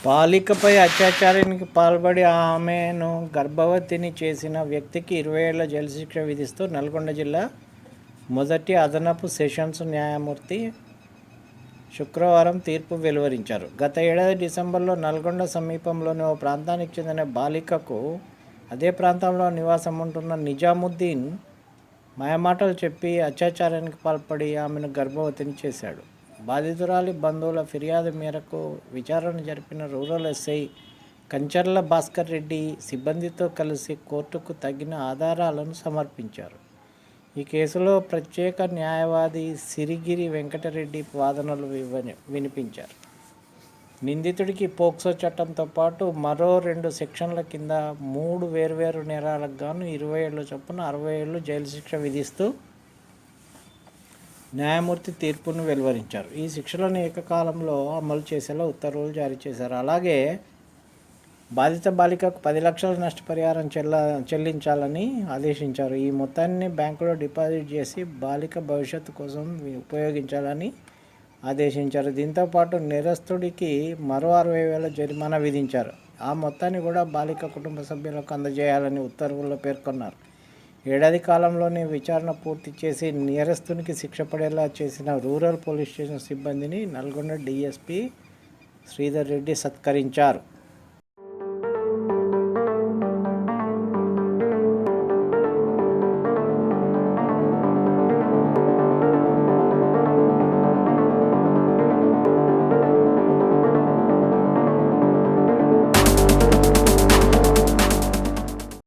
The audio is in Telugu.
బాలికపై అత్యాచారానికి పాల్పడి ఆమెను గర్భవతిని చేసిన వ్యక్తికి 20 ఏళ్ల జైలు శిక్ష విధిస్తూ నల్గొండ జిల్లా మొదటి అదనపు సెషన్స్ న్యాయమూర్తి శుక్రవారం తీర్పు వెలువరించారు. గత ఏడాది డిసెంబర్లో నల్గొండ సమీపంలోని ఓ ప్రాంతానికి చెందిన బాలికకు అదే ప్రాంతంలో నివాసం ఉంటున్న నిజాముద్దీన్ మాయమాటలు చెప్పి అత్యాచారానికి పాల్పడి ఆమెను గర్భవతిని చేశాడు. బాధితురాలి బంధువుల ఫిర్యాదు మేరకు విచారణ జరిపిన రూరల్ ఎస్ఐ కంచర్ల భాస్కర్ రెడ్డి సిబ్బందితో కలిసి కోర్టుకు తగిన ఆధారాలను సమర్పించారు. ఈ కేసులో ప్రత్యేక న్యాయవాది సిరిగిరి వెంకటరెడ్డి వాదనలు వినిపించారు. నిందితుడికి పోక్సో చట్టంతో పాటు మరో 2 సెక్షన్ల కింద 3 వేర్వేరు నేరాలకు గాను 20 ఏళ్ల చొప్పున 60 ఏళ్లు జైలు శిక్ష విధిస్తూ న్యాయమూర్తి తీర్పును వెలువరించారు. ఈ శిక్షలను ఏకకాలంలో అమలు చేసేలా ఉత్తర్వులు జారీ చేశారు. అలాగే బాధిత బాలికకు 10 లక్షల నష్టపరిహారం చెల్లించాలని ఆదేశించారు. ఈ మొత్తాన్ని బ్యాంకులో డిపాజిట్ చేసి బాలిక భవిష్యత్తు కోసం ఉపయోగించాలని ఆదేశించారు. దీంతోపాటు నేరస్తుడికి మరో 60,000 జరిమానా విధించారు. ఆ మొత్తాన్ని కూడా బాలిక కుటుంబ సభ్యులకు అందజేయాలని ఉత్తర్వుల్లో పేర్కొన్నారు. ఏడాది కాలంలోనే విచారణ పూర్తి చేసి నేరస్తునికి శిక్ష పడేలా చేసిన రూరల్ పోలీస్ స్టేషన్ సిబ్బందిని నల్గొండ డీఎస్పీ శ్రీధర్ రెడ్డి సత్కరించారు.